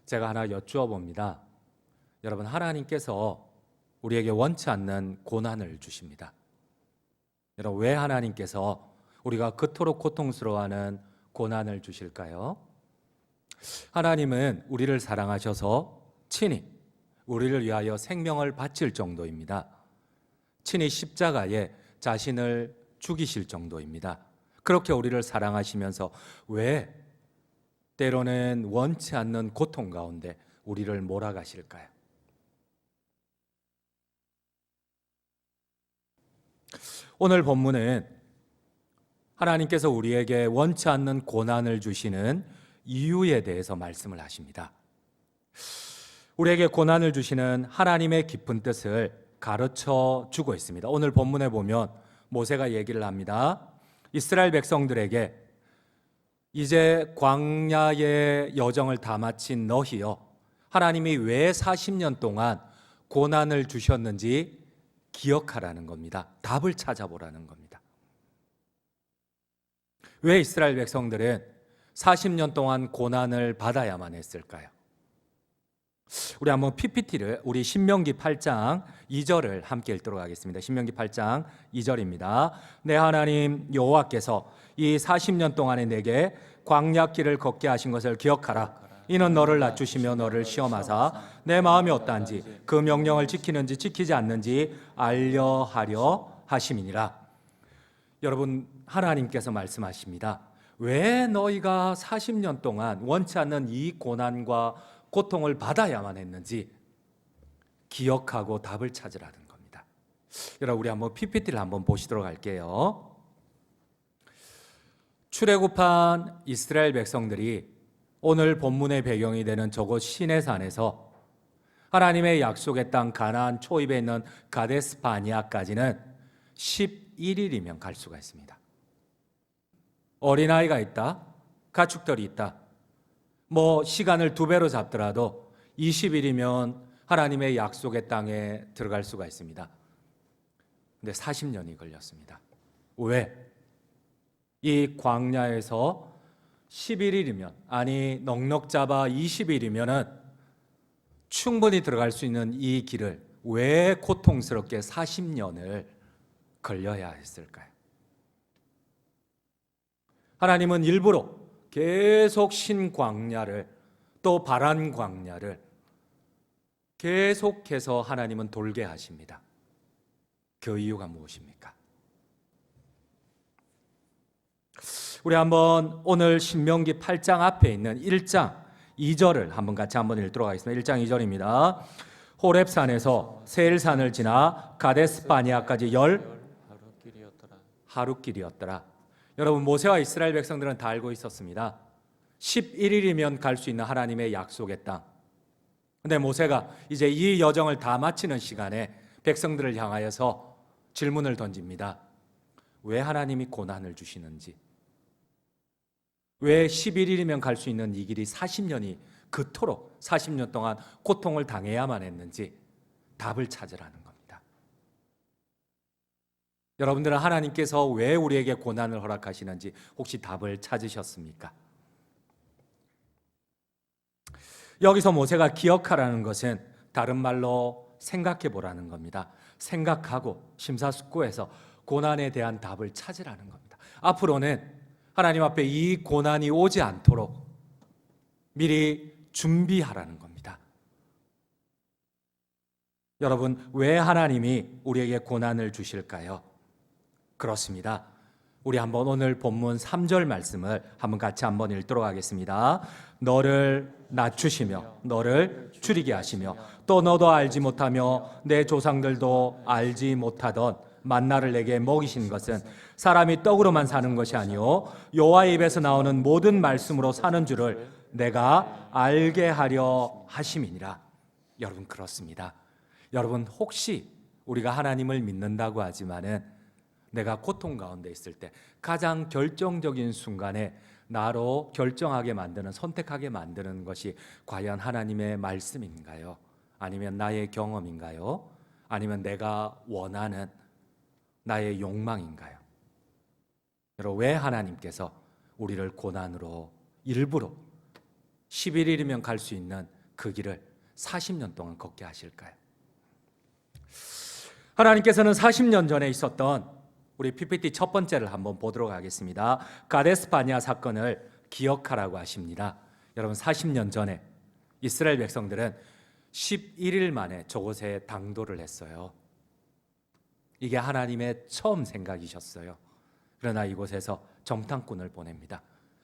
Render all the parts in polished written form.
제가 하나 여쭈어 봅니다. 여러분, 하나님께서 우리에게 원치 않는 고난을 주십니다. 여러분, 왜 하나님께서 우리가 그토록 고통스러워하는 고난을 주실까요? 하나님은 우리를 사랑하셔서 친히 우리를 위하여 생명을 바칠 정도입니다. 친히 십자가에 자신을 죽이실 정도입니다. 그렇게 우리를 사랑하시면서 왜 때로는 원치 않는 고통 가운데 우리를 몰아가실까요? 오늘 본문은 하나님께서 우리에게 원치 않는 고난을 주시는 이유에 대해서 말씀을 하십니다. 우리에게 고난을 주시는 하나님의 깊은 뜻을 가르쳐 주고 있습니다. 오늘 본문에 보면 모세가 얘기를 합니다. 이스라엘 백성들에게 이제 광야의 여정을 다 마친 너희여, 하나님이 왜 40년 동안 고난을 주셨는지 기억하라는 겁니다. 답을 찾아보라는 겁니다. 왜 이스라엘 백성들은 40년 동안 고난을 받아야만 했을까요? 우리 한번 PPT를 우리 신명기 8장 2절을 함께 읽도록 하겠습니다. 신명기 8장 2절입니다. 내 하나님 여호와께서 이 40년 동안에 내게 광야길을 걷게 하신 것을 기억하라. 이는 너를 낮추시며 너를 시험하사 내 마음이 어떠한지 그 명령을 지키는지 지키지 않는지 알려하려 하심이니라. 여러분, 하나님께서 말씀하십니다. 왜 너희가 40년 동안 원치 않는 이 고난과 고통을 받아야만 했는지 기억하고 답을 찾으라는 겁니다. 여러분, 우리 한번 PPT를 한번 보시도록 할게요. 출애굽한 이스라엘 백성들이 오늘 본문의 배경이 되는 저곳 시내산에서 하나님의 약속의 땅 가나안 초입에 있는 가데스 바니아까지는 11일이면 갈 수가 있습니다. 어린아이가 있다, 가축들이 있다, 시간을 2배로 잡더라도 20일이면 하나님의 약속의 땅에 들어갈 수가 있습니다. 근데 40년이 걸렸습니다. 왜? 이 광야에서 11일이면, 아니 넉넉 잡아 20일이면은 충분히 들어갈 수 있는 이 길을 왜 고통스럽게 40년을 걸려야 했을까요? 하나님은 일부러 계속 신광야를, 또 바란 광야를 계속해서 하나님은 돌게 하십니다. 그 이유가 무엇입니까? 우리 한번 오늘 신명기 8장 앞에 있는 1장 2절을 한번 같이 한번 읽도록 하겠습니다. 1장 2절입니다. 호렙산에서 세일산을 지나 가데스 바니아까지 하루길이었더라. 여러분, 모세와 이스라엘 백성들은 다 알고 있었습니다. 11일이면 갈 수 있는 하나님의 약속의 땅. 근데 모세가 이제 이 여정을 다 마치는 시간에 백성들을 향하여서 질문을 던집니다. 왜 하나님이 고난을 주시는지, 왜 11일이면 갈 수 있는 이 길이 40년이 그토록 40년 동안 고통을 당해야만 했는지 답을 찾으라는 겁니다. 여러분들은 하나님께서 왜 우리에게 고난을 허락하시는지 혹시 답을 찾으셨습니까? 여기서 모세가 기억하라는 것은 다른 말로 생각해 보라는 겁니다. 생각하고 심사숙고해서 고난에 대한 답을 찾으라는 겁니다. 앞으로는 하나님 앞에 이 고난이 오지 않도록 미리 준비하라는 겁니다. 여러분, 왜 하나님이 우리에게 고난을 주실까요? 그렇습니다. 우리 한번 오늘 본문 3절 말씀을 한번 같이 한번 읽도록 하겠습니다. 너를 낮추시며 너를 줄이게 하시며 또 너도 알지 못하며 내 조상들도 알지 못하던 만나를 내게 먹이신 것은 사람이 떡으로만 사는 것이 아니요 여호와의 입에서 나오는 모든 말씀으로 사는 줄을 내가 알게 하려 하심이니라. 여러분, 그렇습니다. 여러분, 혹시 우리가 하나님을 믿는다고 하지만은 내가 고통 가운데 있을 때 가장 결정적인 순간에 나로 결정하게 만드는, 선택하게 만드는 것이 과연 하나님의 말씀인가요? 아니면 나의 경험인가요? 아니면 내가 원하는 나의 욕망인가요? 여러분, 왜 하나님께서 우리를 고난으로 일부러 11일이면 갈 수 있는 그 길을 40년 동안 걷게 하실까요? 하나님께서는 40년 전에 있었던 우리 PPT 첫 번째를 한번 보도록 하겠습니다. 가데스 바네아 사건을 기억하라고 하십니다. 여러분, 40년 전에 이스라엘 백성들은 11일 만에 저곳에 당도를 했어요. 이게 하나님의 처음 생각이셨어요. 그러나 이곳에서 정탐꾼을 보냅니다.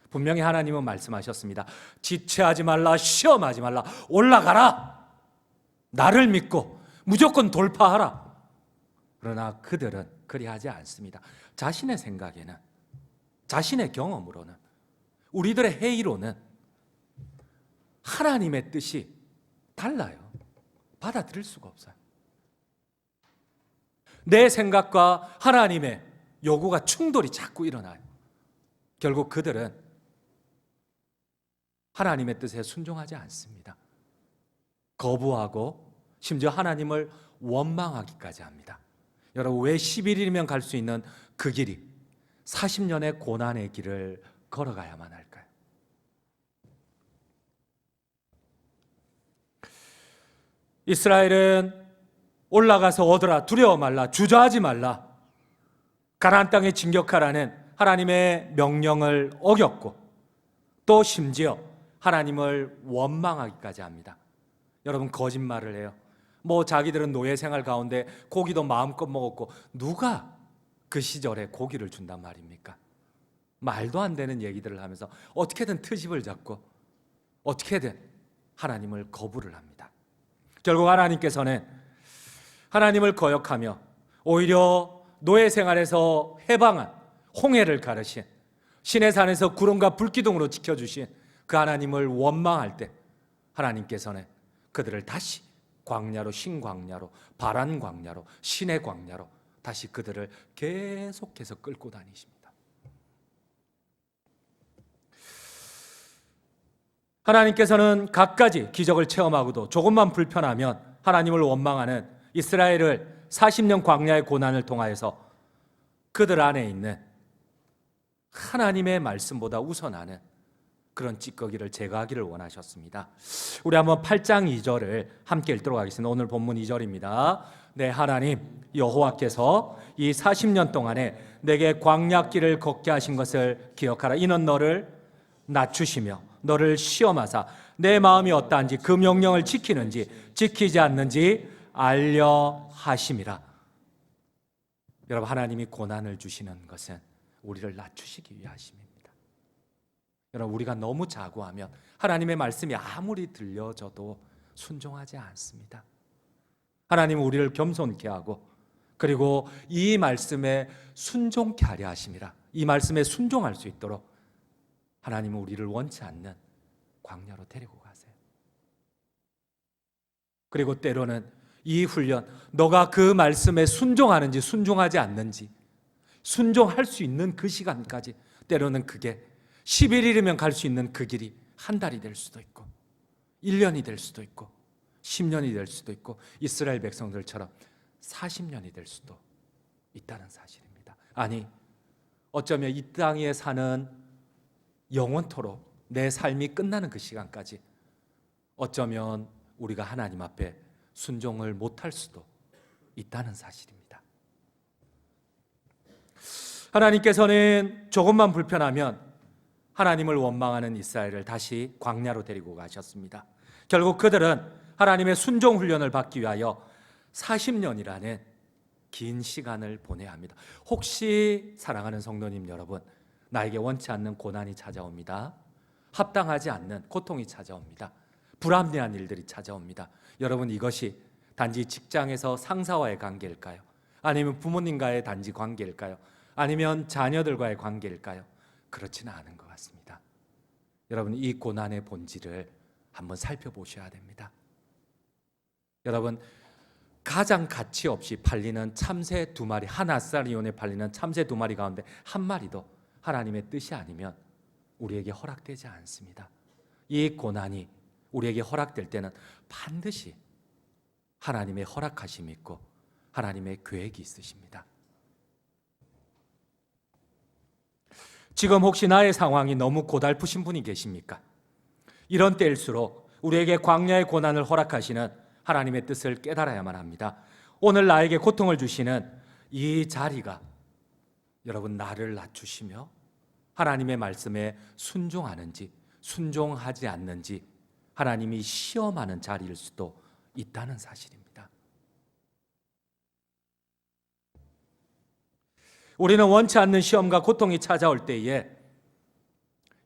분명히 하나님은 말씀하셨습니다. 지체하지 말라, 시험하지 말라, 올라가라. 나를 믿고 무조건 돌파하라. 그러나 그들은 그리하지 않습니다. 자신의 생각에는, 자신의 경험으로는, 우리들의 회의로는 하나님의 뜻이 달라요. 받아들일 수가 없어요. 내 생각과 하나님의 요구가 충돌이 자꾸 일어나요. 결국 그들은 하나님의 뜻에 순종하지 않습니다. 거부하고 심지어 하나님을 원망하기까지 합니다. 여러분, 왜 11일이면 갈 수 있는 그 길이 40년의 고난의 길을 걸어가야만 할까요? 이스라엘은 올라가서 얻으라, 두려워 말라, 주저하지 말라, 가나안 땅에 진격하라는 하나님의 명령을 어겼고 또 심지어 하나님을 원망하기까지 합니다. 여러분, 거짓말을 해요. 자기들은 노예 생활 가운데 고기도 마음껏 먹었고 누가 그 시절에 고기를 준단 말입니까? 말도 안 되는 얘기들을 하면서 어떻게든 트집을 잡고 어떻게든 하나님을 거부를 합니다. 결국 하나님께서는 하나님을 거역하며 오히려 노예 생활에서 해방한 홍해를 가르신, 시내산에서 구름과 불기둥으로 지켜주신 그 하나님을 원망할 때 하나님께서는 그들을 다시 광야로, 신광야로, 바란 광야로, 신의 광야로 다시 그들을 계속해서 끌고 다니십니다. 하나님께서는 갖가지 기적을 체험하고도 조금만 불편하면 하나님을 원망하는 이스라엘을 40년 광야의 고난을 통하여서 그들 안에 있는 하나님의 말씀보다 우선하는 그런 찌꺼기를 제거하기를 원하셨습니다. 우리 한번 8장 2절을 함께 읽도록 하겠습니다. 오늘 본문 2절입니다. 내 하나님 여호와께서 이 40년 동안에 내게 광야길을 걷게 하신 것을 기억하라. 이는 너를 낮추시며 너를 시험하사 내 마음이 어떠한지 그 명령을 지키는지 지키지 않는지 알려 하심이라. 여러분, 하나님이 고난을 주시는 것은 우리를 낮추시기 위하심입니다. 여러분, 우리가 너무 자고하면 하나님의 말씀이 아무리 들려져도 순종하지 않습니다. 하나님은 우리를 겸손케 하고 그리고 이 말씀에 순종케 하려 하심이라. 이 말씀에 순종할 수 있도록 하나님은 우리를 원치 않는 광야로 데리고 가세요. 그리고 때로는 이 훈련, 너가 그 말씀에 순종하는지 순종하지 않는지 순종할 수 있는 그 시간까지, 때로는 그게 11일이면 갈 수 있는 그 길이 한 달이 될 수도 있고 1년이 될 수도 있고 10년이 될 수도 있고 이스라엘 백성들처럼 40년이 될 수도 있다는 사실입니다. 아니, 어쩌면 이 땅에 사는 영원토록 내 삶이 끝나는 그 시간까지 어쩌면 우리가 하나님 앞에 순종을 못할 수도 있다는 사실입니다. 하나님께서는 조금만 불편하면 하나님을 원망하는 이스라엘을 다시 광야로 데리고 가셨습니다. 결국 그들은 하나님의 순종 훈련을 받기 위하여 40년이라는 긴 시간을 보내야 합니다. 혹시 사랑하는 성도님 여러분, 나에게 원치 않는 고난이 찾아옵니다. 합당하지 않는 고통이 찾아옵니다. 불합리한 일들이 찾아옵니다. 여러분, 이것이 단지 직장에서 상사와의 관계일까요? 아니면 부모님과의 단지 관계일까요? 아니면 자녀들과의 관계일까요? 그렇지는 않은 것 같습니다. 여러분, 이 고난의 본질을 한번 살펴보셔야 됩니다. 여러분, 가장 가치 없이 팔리는 참새 2마리, 한 아사리온에 팔리는 참새 2마리 가운데 한 마리도 하나님의 뜻이 아니면 우리에게 허락되지 않습니다. 이 고난이 우리에게 허락될 때는 반드시 하나님의 허락하심이 있고 하나님의 계획이 있으십니다. 지금 혹시 나의 상황이 너무 고달프신 분이 계십니까? 이런 때일수록 우리에게 광야의 고난을 허락하시는 하나님의 뜻을 깨달아야만 합니다. 오늘 나에게 고통을 주시는 이 자리가 여러분 나를 낮추시며 하나님의 말씀에 순종하는지 순종하지 않는지 하나님이 시험하는 자리일 수도 있다는 사실입니다. 우리는 원치 않는 시험과 고통이 찾아올 때에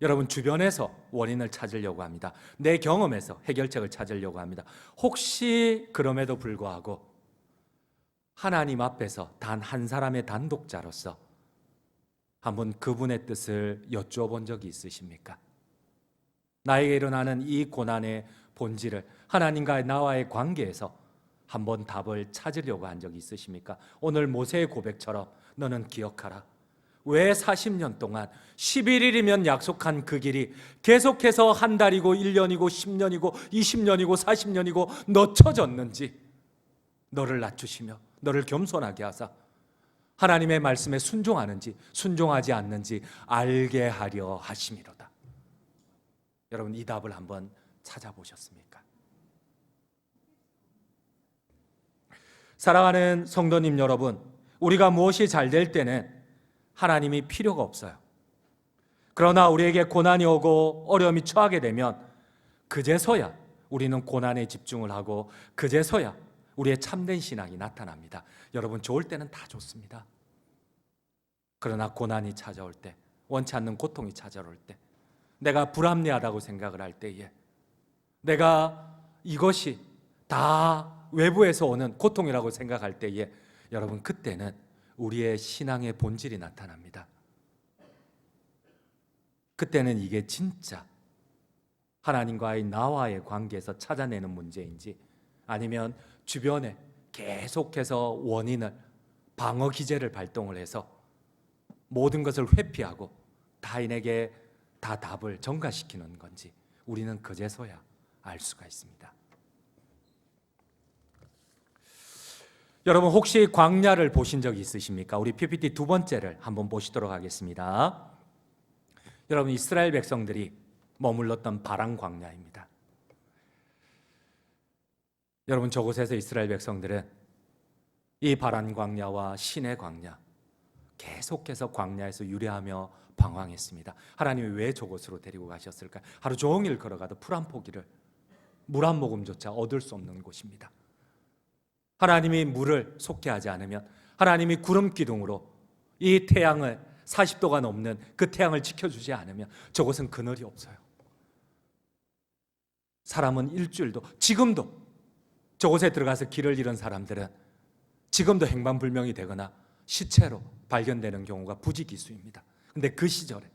여러분 주변에서 원인을 찾으려고 합니다. 내 경험에서 해결책을 찾으려고 합니다. 혹시 그럼에도 불구하고 하나님 앞에서 단 한 사람의 단독자로서 한번 그분의 뜻을 여쭈어본 적이 있으십니까? 나에게 일어나는 이 고난의 본질을 하나님과 나와의 관계에서 한번 답을 찾으려고 한 적이 있으십니까? 오늘 모세의 고백처럼 너는 기억하라. 왜 40년 동안 11일이면 약속한 그 길이 계속해서 한 달이고 1년이고 10년이고 20년이고 40년이고 늦춰졌는지 너를 낮추시며 너를 겸손하게 하사 하나님의 말씀에 순종하는지 순종하지 않는지 알게 하려 하심이로다. 여러분 이 답을 한번 찾아보셨습니까? 사랑하는 성도님 여러분, 우리가 무엇이 잘 될 때는 하나님이 필요가 없어요. 그러나 우리에게 고난이 오고 어려움이 처하게 되면 그제서야 우리는 고난에 집중을 하고 그제서야 우리의 참된 신앙이 나타납니다. 여러분 좋을 때는 다 좋습니다. 그러나 고난이 찾아올 때, 원치 않는 고통이 찾아올 때, 내가 불합리하다고 생각을 할 때에 내가 이것이 다 외부에서 오는 고통이라고 생각할 때에 여러분 그때는 우리의 신앙의 본질이 나타납니다. 그때는 이게 진짜 하나님과의 나와의 관계에서 찾아내는 문제인지 아니면 주변에 계속해서 원인을 방어 기제를 발동을 해서 모든 것을 회피하고 타인에게 다 답을 전가시키는 건지 우리는 그제서야 알 수가 있습니다. 여러분 혹시 광야를 보신 적이 있으십니까? 우리 PPT 두 번째를 한번 보시도록 하겠습니다. 여러분 이스라엘 백성들이 머물렀던 바란 광야입니다. 여러분 저곳에서 이스라엘 백성들은 이 바란 광야와 시내 광야 계속해서 광야에서 유래하며 방황했습니다. 하나님이 왜 저곳으로 데리고 가셨을까? 하루 종일 걸어가도 풀 한 포기를 물 한 모금조차 얻을 수 없는 곳입니다. 하나님이 물을 솟게 하지 않으면 하나님이 구름 기둥으로 이 태양을 40도가 넘는 그 태양을 지켜주지 않으면 저곳은 그늘이 없어요. 사람은 일주일도 지금도 저곳에 들어가서 길을 잃은 사람들은 지금도 행방불명이 되거나 시체로 발견되는 경우가 부지기수입니다. 근데 그 시절에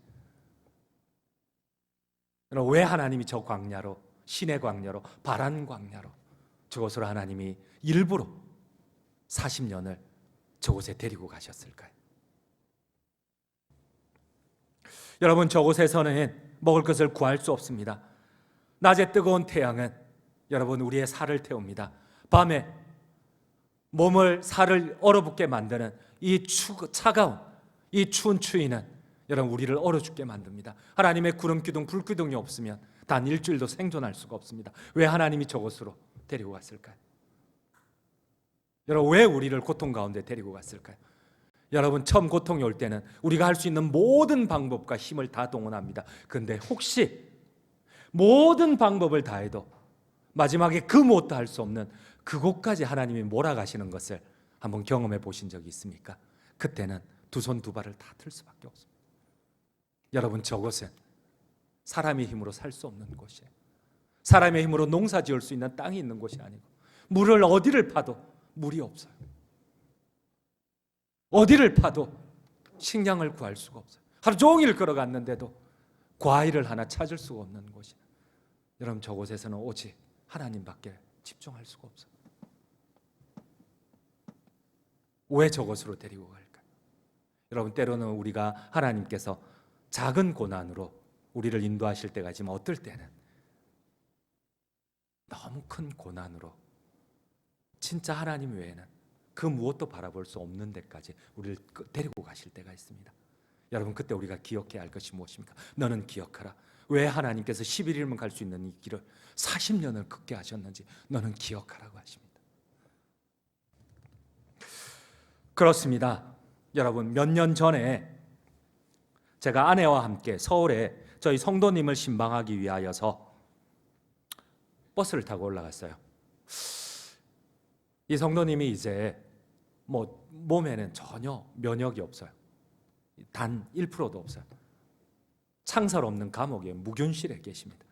왜 하나님이 저 광야로 시내 광야로 바란 광야로 저곳으로 하나님이 일부러 40년을 저곳에 데리고 가셨을까요? 여러분 저곳에서는 먹을 것을 구할 수 없습니다. 낮에 뜨거운 태양은 여러분 우리의 살을 태웁니다. 밤에 몸을 살을 얼어붙게 만드는 이 차가운 이 추운 추위는 여러분 우리를 얼어 죽게 만듭니다. 하나님의 구름 기둥 불 기둥이 없으면 단 일주일도 생존할 수가 없습니다. 왜 하나님이 저곳으로 데리고 갔을까요? 여러분 왜 우리를 고통 가운데 데리고 갔을까요? 여러분 처음 고통이 올 때는 우리가 할 수 있는 모든 방법과 힘을 다 동원합니다. 그런데 혹시 모든 방법을 다해도 마지막에 그 무엇도 할 수 없는 그곳까지 하나님이 몰아가시는 것을 한번 경험해 보신 적이 있습니까? 그때는 두 손 두 발을 다 틀 수밖에 없습니다. 여러분 저곳은 사람의 힘으로 살 수 없는 곳이에요. 사람의 힘으로 농사 지을 수 있는 땅이 있는 곳이 아니고 물을 어디를 파도 물이 없어요. 어디를 파도 식량을 구할 수가 없어요. 하루 종일 걸어갔는데도 과일을 하나 찾을 수가 없는 곳이에요. 여러분 저곳에서는 오직 하나님밖에 집중할 수가 없어요. 왜 저곳으로 데리고 갈까요? 여러분 때로는 우리가 하나님께서 작은 고난으로 우리를 인도하실 때가 있지만 어떨 때는 너무 큰 고난으로 진짜 하나님 외에는 그 무엇도 바라볼 수 없는 데까지 우리를 데리고 가실 때가 있습니다. 여러분 그때 우리가 기억해야 할 것이 무엇입니까? 너는 기억하라. 왜 하나님께서 11일만 갈 수 있는 이 길을 40년을 걷게 하셨는지 너는 기억하라고 하십니다. 그렇습니다. 여러분, 몇 년 전에 제가 아내와 함께 서울에 저희 성도님을 신방하기 위하여서 버스를 타고 올라갔어요. 이 성도님이 이제 몸에는 전혀 면역이 없어요. 단 1%도 없어요. 창살 없는 감옥에 무균실에 계십니다.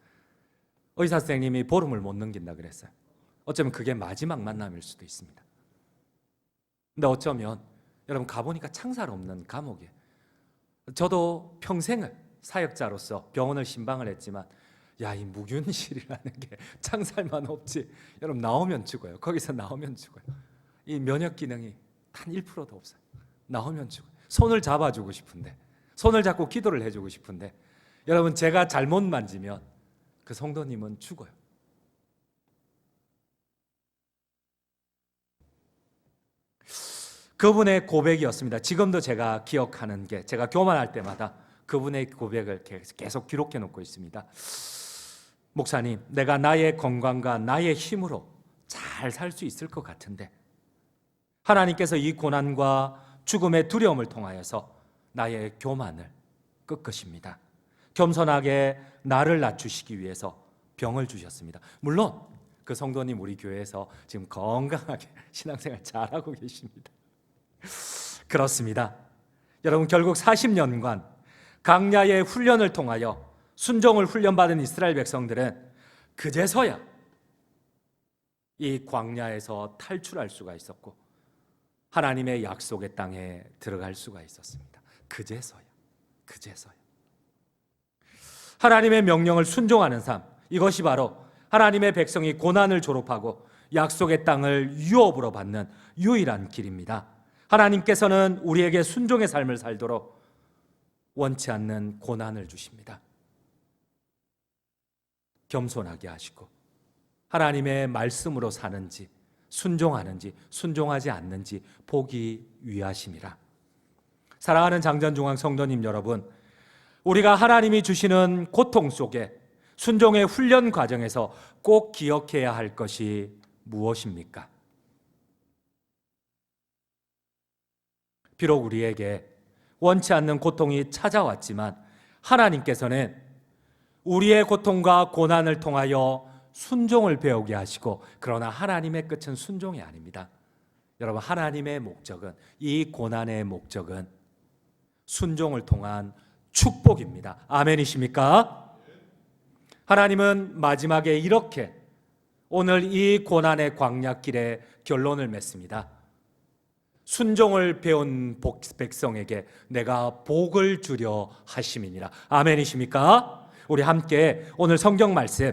의사 선생님이 보름을 못 넘긴다 그랬어요. 어쩌면 그게 마지막 만남일 수도 있습니다. 근데 어쩌면 여러분 가보니까 창살 없는 감옥에, 저도 평생을 사역자로서 병원을 신방을 했지만 야, 이 무균실이라는 게 창살만 없지, 여러분 나오면 죽어요. 거기서 나오면 죽어요. 이 면역 기능이 단 1%도 없어요. 나오면 죽어요. 손을 잡아주고 싶은데, 손을 잡고 기도를 해주고 싶은데, 여러분 제가 잘못 만지면 그 성도님은 죽어요. 그분의 고백이었습니다. 지금도 제가 기억하는 게, 제가 교만할 때마다 그분의 고백을 계속 기록해 놓고 있습니다. 목사님, 내가 나의 건강과 나의 힘으로 잘 살 수 있을 것 같은데 하나님께서 이 고난과 죽음의 두려움을 통하여서 나의 교만을 꺾으십니다. 겸손하게 나를 낮추시기 위해서 병을 주셨습니다. 물론 그 성도님 우리 교회에서 지금 건강하게 신앙생활 잘하고 계십니다. 그렇습니다. 여러분, 결국 40년간 광야의 훈련을 통하여 순종을 훈련받은 이스라엘 백성들은 그제서야 이 광야에서 탈출할 수가 있었고 하나님의 약속의 땅에 들어갈 수가 있었습니다. 그제서야. 하나님의 명령을 순종하는 삶, 이것이 바로 하나님의 백성이 고난을 졸업하고 약속의 땅을 유업으로 받는 유일한 길입니다. 하나님께서는 우리에게 순종의 삶을 살도록 원치 않는 고난을 주십니다. 겸손하게 하시고 하나님의 말씀으로 사는지 순종하는지 순종하지 않는지 보기 위하심이라. 사랑하는 장전중앙 성도님 여러분, 우리가 하나님이 주시는 고통 속에 순종의 훈련 과정에서 꼭 기억해야 할 것이 무엇입니까? 비록 우리에게 원치 않는 고통이 찾아왔지만 하나님께서는 우리의 고통과 고난을 통하여 순종을 배우게 하시고, 그러나 하나님의 끝은 순종이 아닙니다. 여러분, 하나님의 목적은, 이 고난의 목적은 순종을 통한 축복입니다. 아멘이십니까? 하나님은 마지막에 이렇게 오늘 이 고난의 광야길에 결론을 맺습니다. 순종을 배운 백성에게 내가 복을 주려 하심이니라. 아멘이십니까? 우리 함께 오늘 성경 말씀,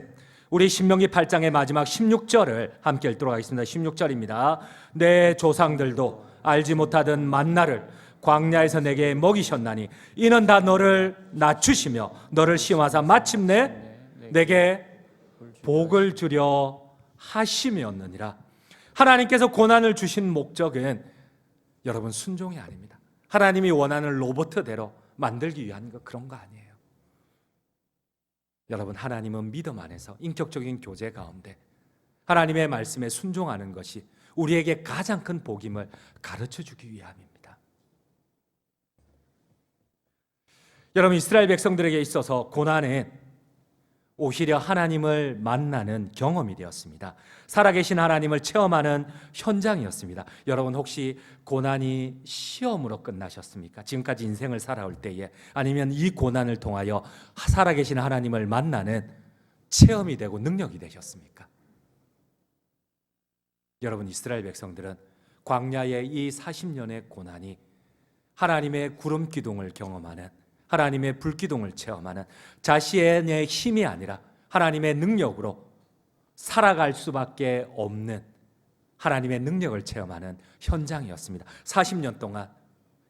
우리 신명기 8장의 마지막 16절을 함께 읽도록 하겠습니다. 16절입니다. 내 조상들도 알지 못하던 만나를 광야에서 내게 먹이셨나니 이는 다 너를 낮추시며 너를 시험하사 마침내 내게 복을 주려 하심이었느니라. 하나님께서 고난을 주신 목적은 여러분 순종이 아닙니다. 하나님이 원하는 로봇대로 만들기 위한 거, 그런 거 아니에요. 여러분, 하나님은 믿음 안에서 인격적인 교제 가운데 하나님의 말씀에 순종하는 것이 우리에게 가장 큰 복임을 가르쳐 주기 위함입니다. 여러분, 이스라엘 백성들에게 있어서 고난은 오히려 하나님을 만나는 경험이 되었습니다. 살아계신 하나님을 체험하는 현장이었습니다. 여러분, 혹시 고난이 시험으로 끝나셨습니까? 지금까지 인생을 살아올 때에, 아니면 이 고난을 통하여 살아계신 하나님을 만나는 체험이 되고 능력이 되셨습니까? 여러분, 이스라엘 백성들은 광야의 이 40년의 고난이 하나님의 구름 기둥을 경험하는, 하나님의 불기둥을 체험하는, 자신의 힘이 아니라 하나님의 능력으로 살아갈 수밖에 없는 하나님의 능력을 체험하는 현장이었습니다. 40년 동안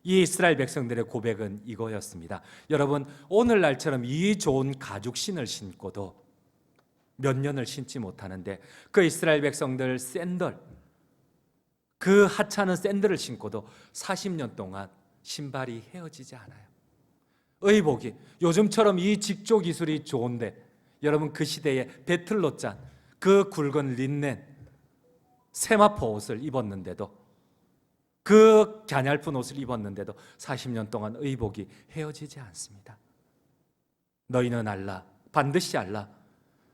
이 이스라엘 백성들의 고백은 이거였습니다. 여러분, 오늘날처럼 이 좋은 가죽신을 신고도 몇 년을 신지 못하는데 그 이스라엘 백성들 샌들, 그 하찮은 샌들을 신고도 40년 동안 신발이 헤어지지 않아요. 의복이 요즘처럼 이 직조 기술이 좋은데 여러분 그 시대에 배틀로 짠 그 굵은 린넨 세마포 옷을 입었는데도 그 갸냘픈 옷을 입었는데도 40년 동안 의복이 헤어지지 않습니다. 너희는 알라, 반드시 알라.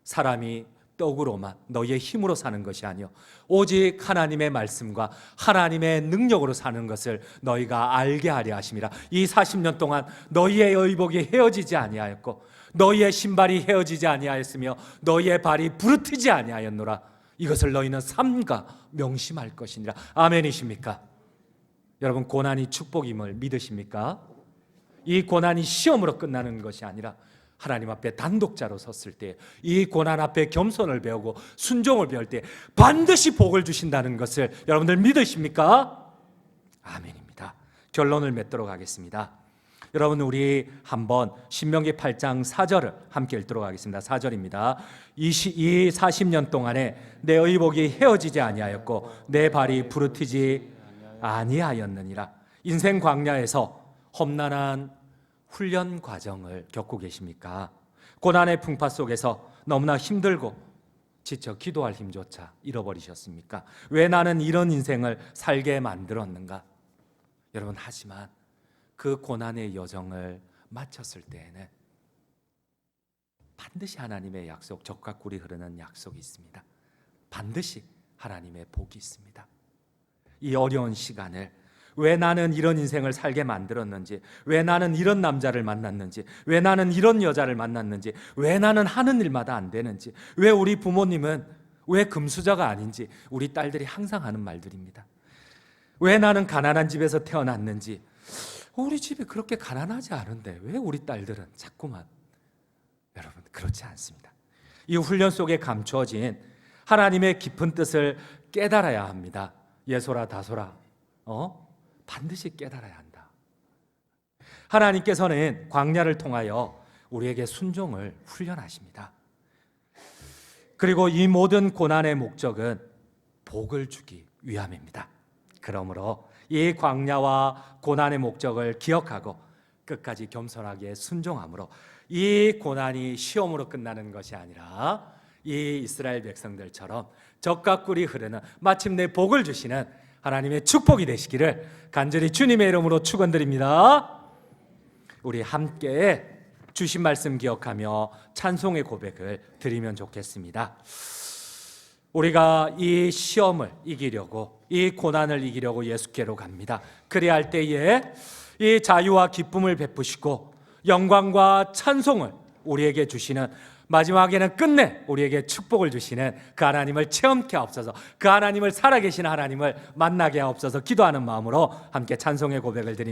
사람이 떡으로만 너희의 힘으로 사는 것이 아니요 오직 하나님의 말씀과 하나님의 능력으로 사는 것을 너희가 알게 하려 하심이라. 이 40년 동안 너희의 의복이 헤어지지 아니하였고 너희의 신발이 헤어지지 아니하였으며 너희의 발이 부르트지 아니하였노라. 이것을 너희는 삼가 명심할 것이니라. 아멘이십니까? 여러분, 고난이 축복임을 믿으십니까? 이 고난이 시험으로 끝나는 것이 아니라 하나님 앞에 단독자로 섰을 때 이 고난 앞에 겸손을 배우고 순종을 배울 때 반드시 복을 주신다는 것을 여러분들 믿으십니까? 아멘입니다. 결론을 맺도록 하겠습니다. 여러분, 우리 한번 신명기 8장 4절을 함께 읽도록 하겠습니다. 4절입니다. 이 40년 동안에 내 의복이 헤어지지 아니하였고 내 발이 부르트지 아니하였느니라. 인생 광야에서 험난한 훈련 과정을 겪고 계십니까? 고난의 풍파 속에서 너무나 힘들고 지쳐 기도할 힘조차 잃어버리셨습니까? 왜 나는 이런 인생을 살게 만들었는가? 여러분, 하지만 그 고난의 여정을 마쳤을 때에는 반드시 하나님의 약속, 적과 꿀이 흐르는 약속이 있습니다. 반드시 하나님의 복이 있습니다. 이 어려운 시간을 왜 나는 이런 인생을 살게 만들었는지, 왜 나는 이런 남자를 만났는지, 왜 나는 이런 여자를 만났는지, 왜 나는 하는 일마다 안 되는지, 왜 우리 부모님은 왜 금수저가 아닌지 우리 딸들이 항상 하는 말들입니다. 왜 나는 가난한 집에서 태어났는지, 우리 집이 그렇게 가난하지 않은데 왜 우리 딸들은 자꾸만. 여러분, 그렇지 않습니다. 이 훈련 속에 감추어진 하나님의 깊은 뜻을 깨달아야 합니다. 예소라 다소라 반드시 깨달아야 한다. 하나님께서는 광야를 통하여 우리에게 순종을 훈련하십니다. 그리고 이 모든 고난의 목적은 복을 주기 위함입니다. 그러므로 이 광야와 고난의 목적을 기억하고 끝까지 겸손하게 순종함으로 이 고난이 시험으로 끝나는 것이 아니라 이 이스라엘 백성들처럼 젖과 꿀이 흐르는 마침내 복을 주시는 하나님의 축복이 되시기를 간절히 주님의 이름으로 축원드립니다. 우리 함께 주신 말씀 기억하며 찬송의 고백을 드리면 좋겠습니다. 우리가 이 시험을 이기려고, 이 고난을 이기려고 예수께로 갑니다. 그래야 할 때에 이 자유와 기쁨을 베푸시고 영광과 찬송을 우리에게 주시는, 마지막에는 끝내 우리에게 축복을 주시는 그 하나님을 체험케 하옵소서. 그 하나님을 살아계신 하나님을 만나게 하옵소서. 기도하는 마음으로 함께 찬송의 고백을 드립니다.